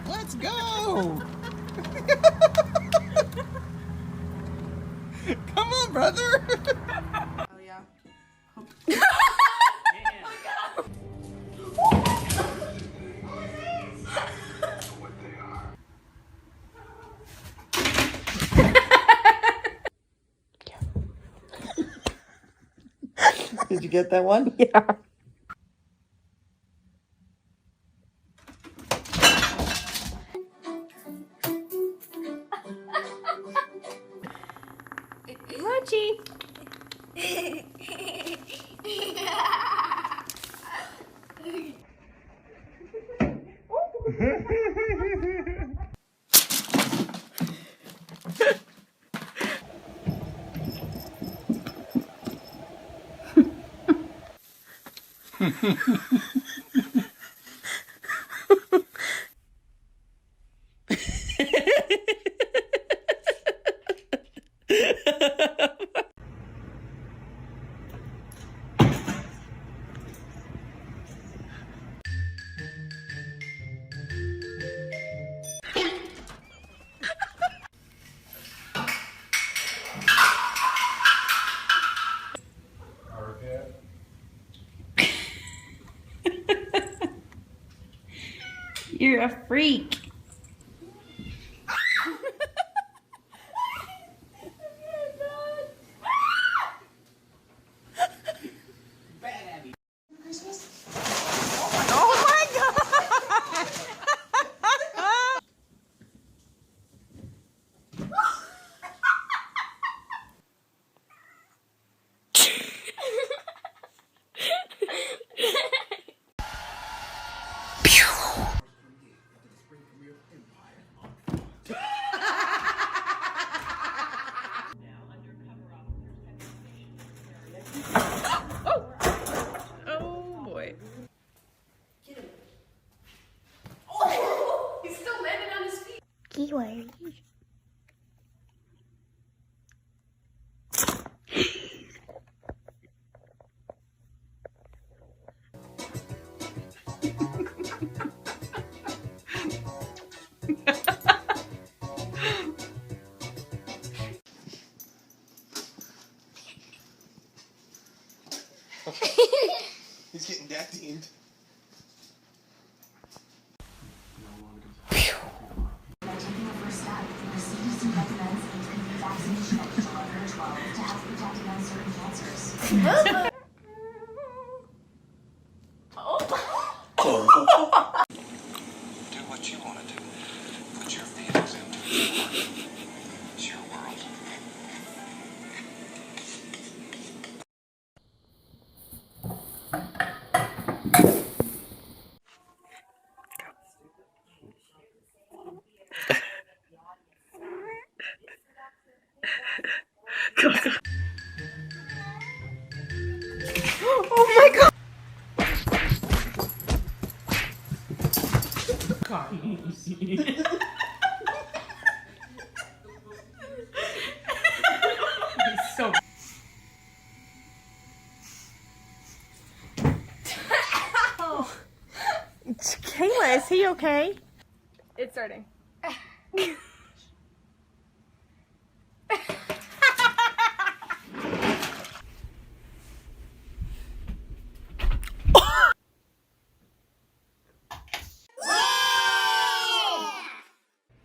Let's go! Come on, brother! Oh, yeah. Did you get that one? Yeah. Mochi. You're a freak. Oh boy. Oh, he's still landing on his feet. Keyword. He's getting that teamed. Do what you want to do. Put your feelings into it. It's your world. Oh my god. So. Kayla, is he okay? It's starting.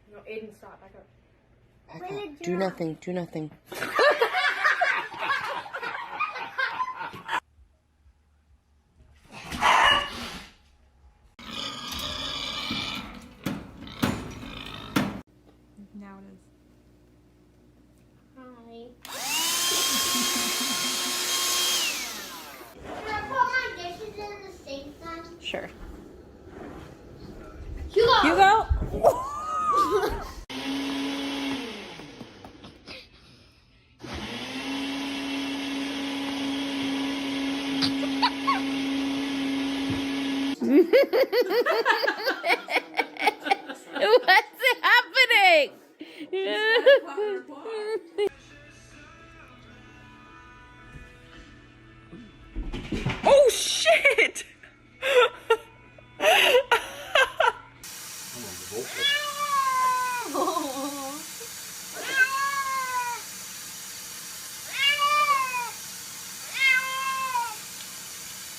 No, Aiden, stop. Back up. Back up. Do nothing. Do nothing. Now it is. Hi. Can I put my dishes in the sink then? Sure. Hugo! Hugo? What's happening? Oh shit!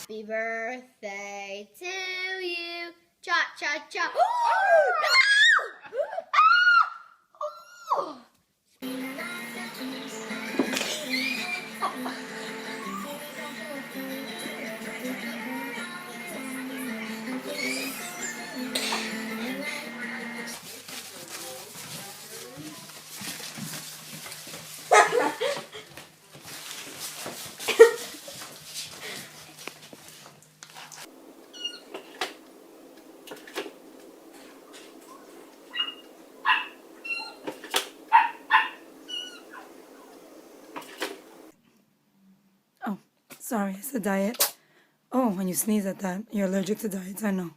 Happy birthday to you. Cha cha cha. Oh, sorry, it's a diet. Oh, when you sneeze at that, you're allergic to diets, I know.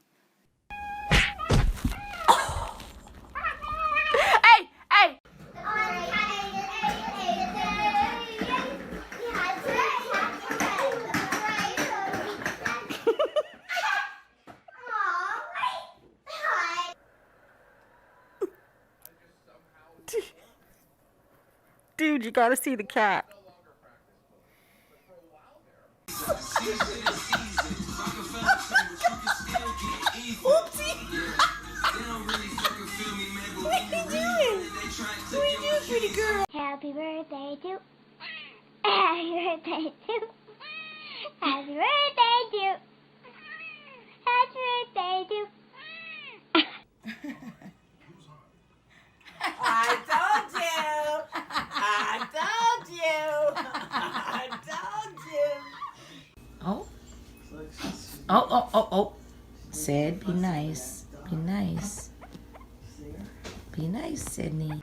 Hey, hey! Dude, you gotta see the cat. Happy birthday to. Happy birthday to. Happy birthday to. Happy birthday to. I told you. I told you. I told you. Oh. Oh, oh, oh, oh. Said be nice. Be nice. Be nice, Sydney.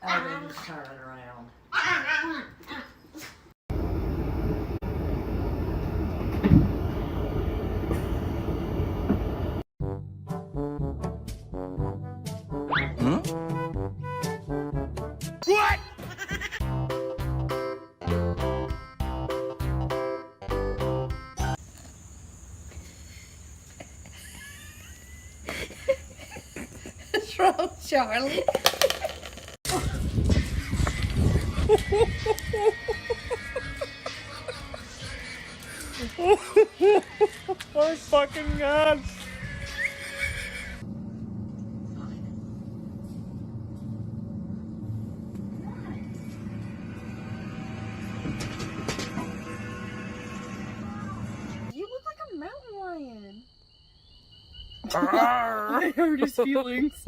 Oh, then just turn it around. What's wrong, Charlie? Oh fucking god. You look like a mountain lion. I hurt his feelings.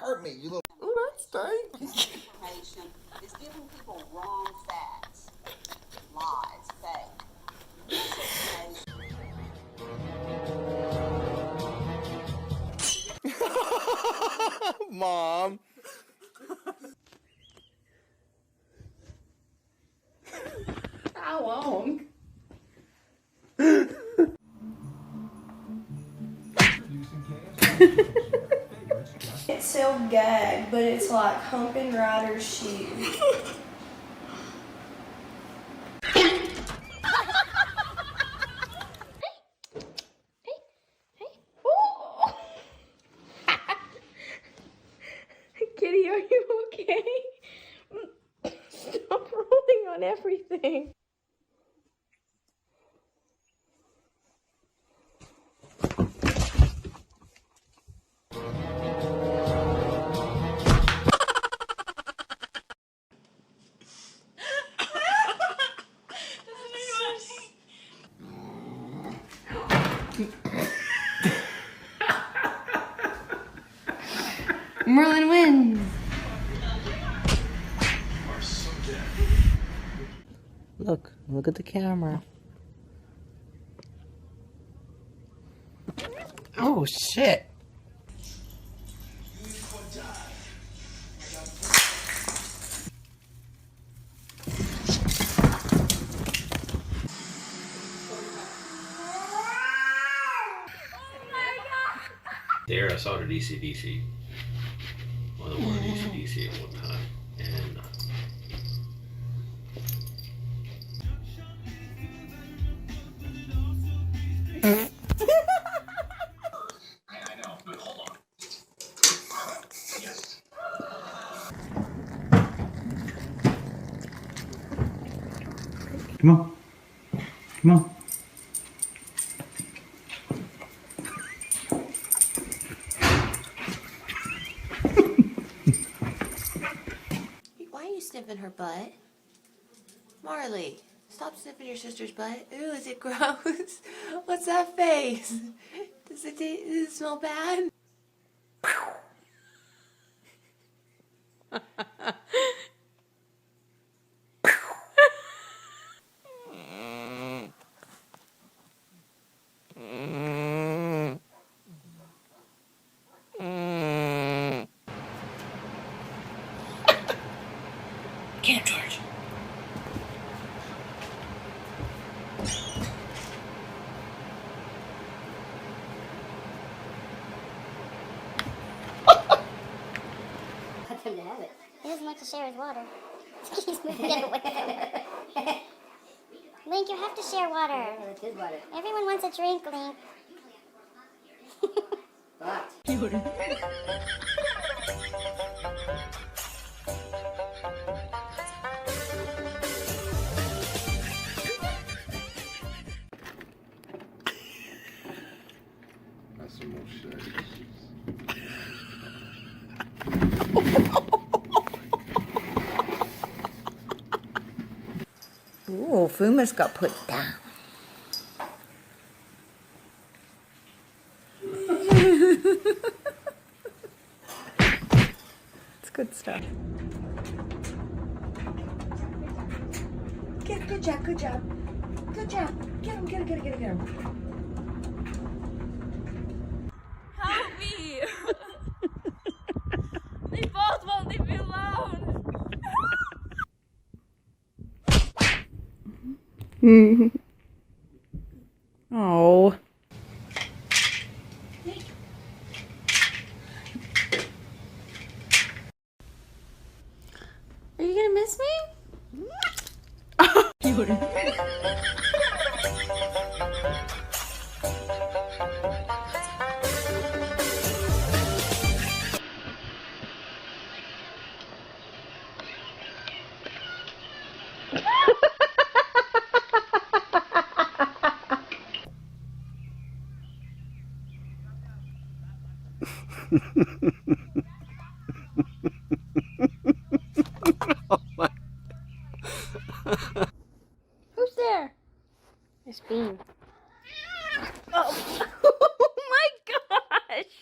Hurt me, you little. Ooh, that stank. Information is giving people wrong facts, lies, fake misinformation. Mom. How long? It's so gag, but it's like humping Ryder's shoe. Kitty, are you okay? Stop rolling on everything. Merlin wins. Look at the camera. Oh shit. There, I saw it at ECDC. Well, the one at ECDC at one time. And I know, but hold on. Yes. Come on. Come on. Why are you sniffing her butt? Marley, stop sniffing your sister's butt. Ooh, is it gross? What's that face? Does it smell bad? Get him, George. Want him to have it. He doesn't like to share his water. He's moving it away from him. Link, you have to share water. Yeah, that's his water. Everyone wants a drink, Link. What? That's some more shit. Ooh, Fuma's got put down. It's good stuff. Good job, good job. Good job. Get him, get him. Help me! They both won't leave me alone. Oh. Are you gonna miss me? Who's there? It's Bean. Oh. Oh my gosh!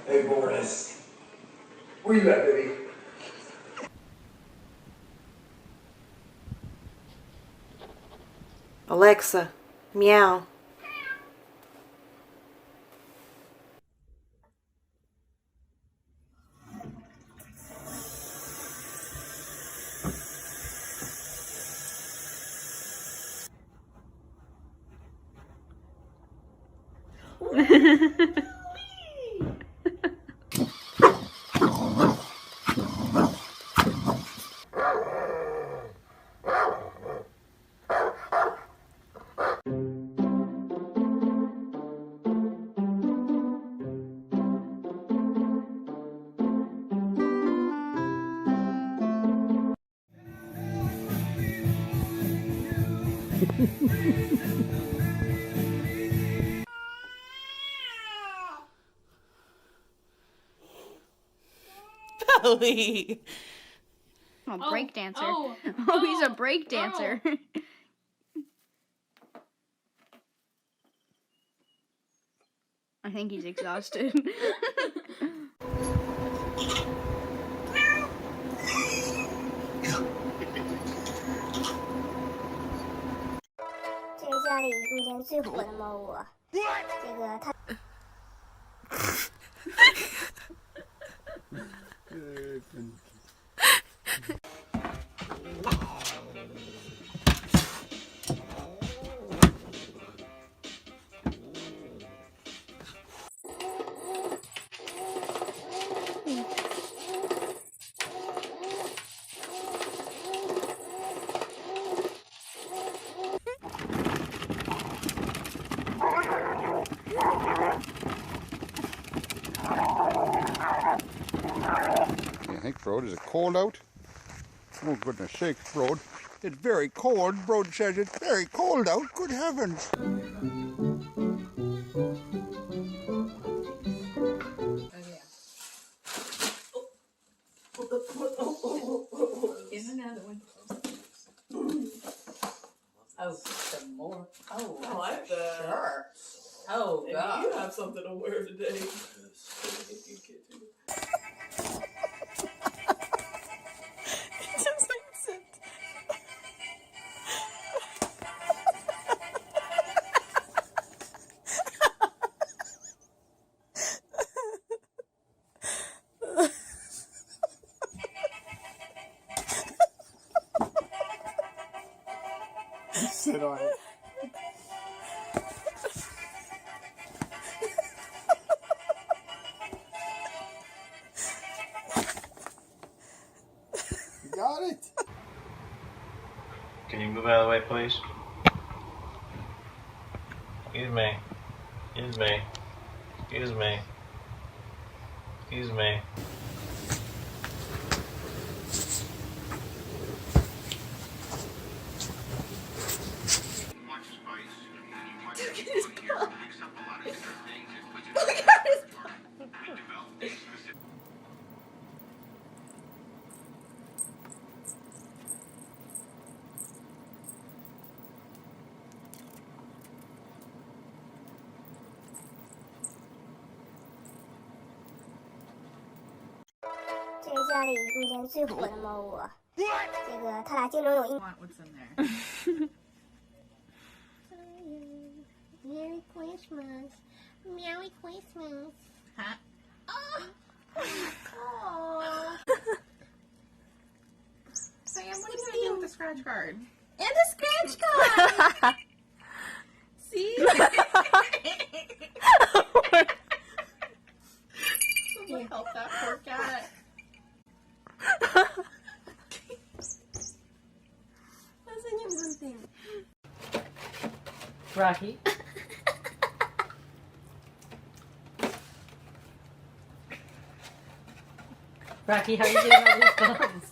Hey, Boris. Where you at, baby? Alexa, meow. Belly. A break dancer. Oh, he's a break dancer. I think he's exhausted. I think, Frode, is it cold out? Oh, goodness sakes, Frode. It's very cold. Frode says it's very cold out. Good heavens. Here's another one. Oh, some more. Oh, I like that. Sure. Oh, God. You have something to wear today. Sit on it. You got it. Can you move out of the way, please? Excuse me. Excuse me. Excuse me. Excuse me. What's in there? Merry Christmas. Merry Christmas. Huh? Oh. Sam, what are you gonna do with the scratch card? And a scratch card. See? Someone help that poor cat. Rocky. Rocky, how are you doing all these thumbs?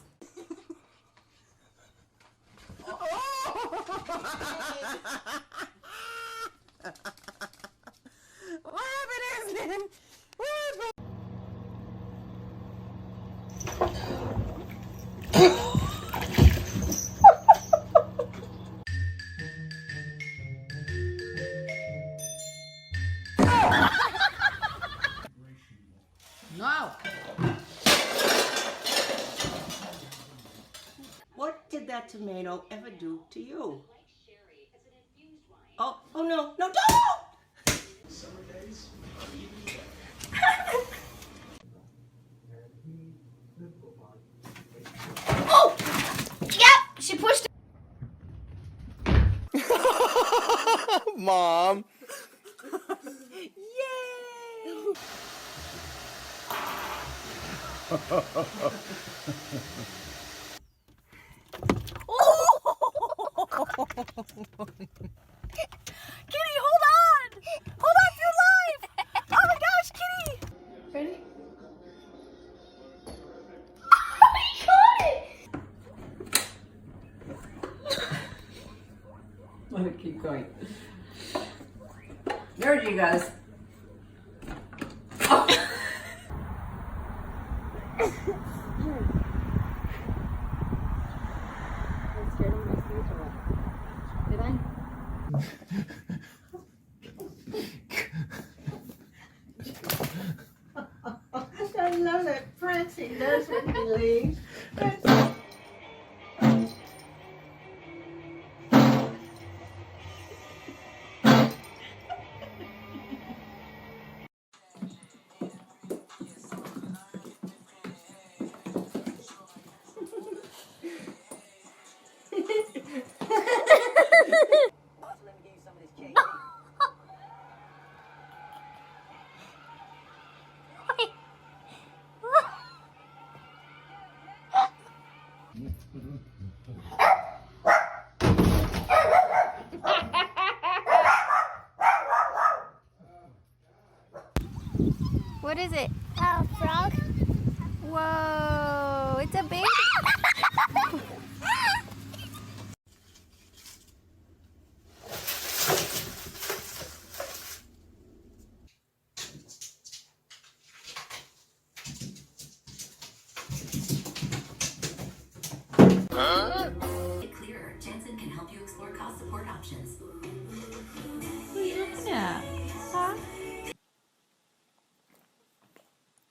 What happened, Aspen? What happened? No. What did that tomato ever do to you? Oh, oh no, no, don't! Oh! Yep! She pushed it. Mom. Yay! Kitty, hold on! Hold on for your life! Oh my gosh, Kitty! Ready? He got it! George, you guys. I love that Prince he does when he leaves. What is it? A frog. Whoa, it's a baby. Clearer, Jansen can help you explore cost support options. What are you looking at? Huh?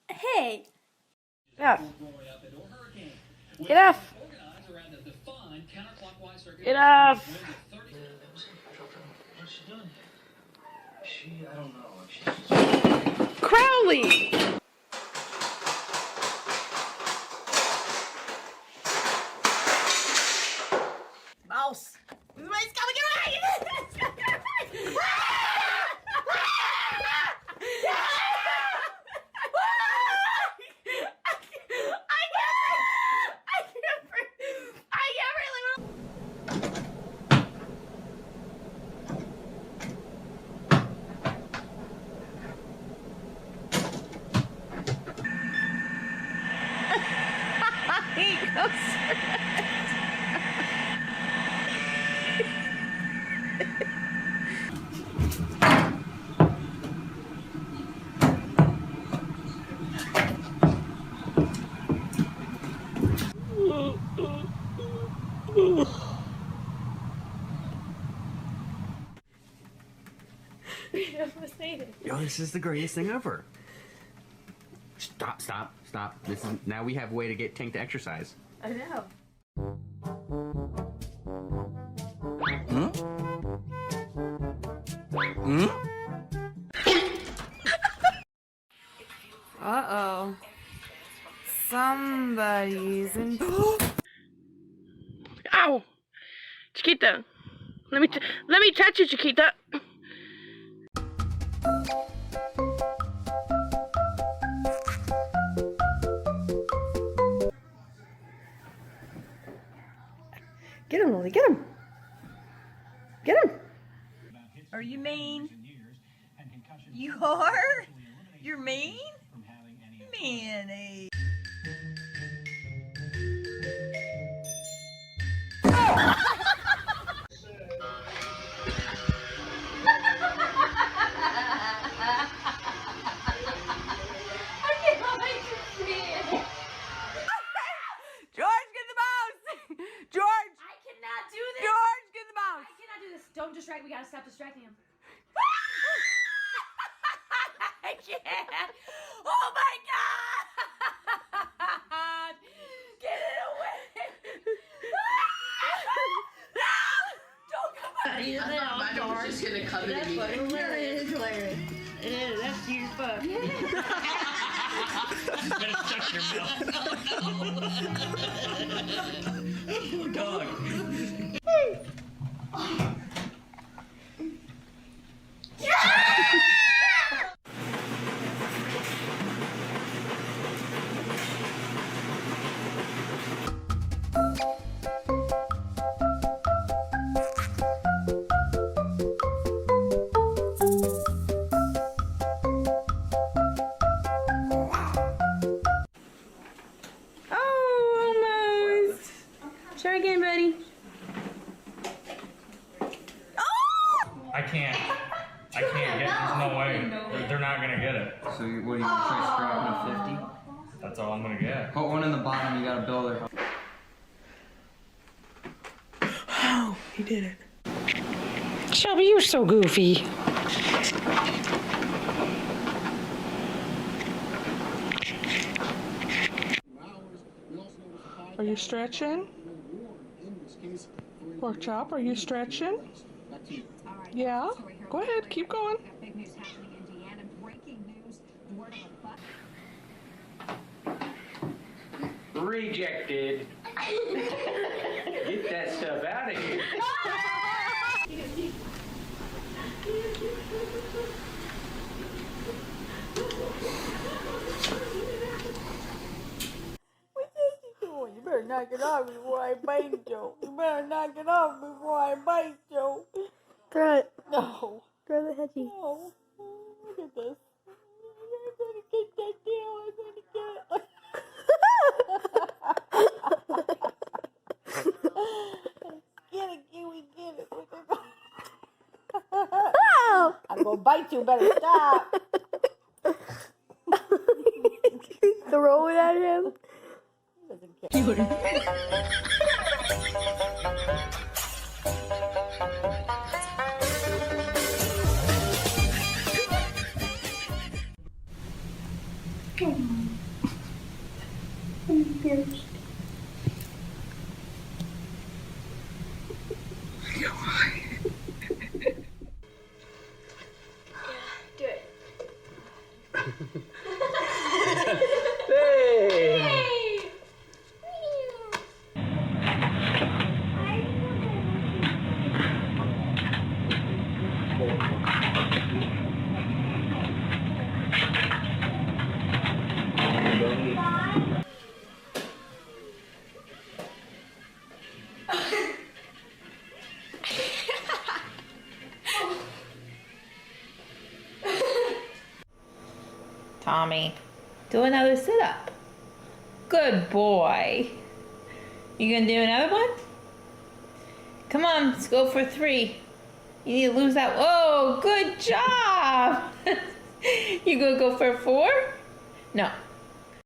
Hey! Get off. Get off. Get off. I don't know. Crowley! Mouse! Somebody's coming, get away! Yo, this is the greatest thing ever. Stop, stop, stop. This is now we have a way to get Tank to exercise. I know. Hmm? Hmm? Uh-oh. Somebody's in... Ow! Chiquita! Let me touch you, Chiquita! Get him, Lily, get him! Get him! Are you mean? You are? You're mean? Manny. Don't distract. We gotta stop distracting him. I can't. Oh my God! Get it away! Don't come back! My dog's just gonna come in and It is hilarious. It is. That's cute as fuck. You better shut your mouth. Poor dog. Try again, buddy. I can't get. There's no way. They're not gonna get it. So what are you gonna try scrapping a 50? That's all I'm gonna get. Put one in the bottom. You gotta build it. Oh, he did it. Shelby, you're so goofy. Are you stretching? Pork chop, are you stretching? Yeah? Go ahead, keep going. Rejected. Get that stuff out of here. You better knock it off before I bite you. You better knock it off before I bite you. Throw it. No. Throw the hedgie. No. Look at this. I'm gonna get that deal. I'm gonna get it. Get it, Kiwi, get it. Oh! I'm gonna bite you. Better stop. Throw it at him. Do it. Hey! Tommy, do another sit-up. Good boy. You gonna do another one? Come on, let's go for 3. You need to lose that. Oh, good job. You gonna go for 4? No,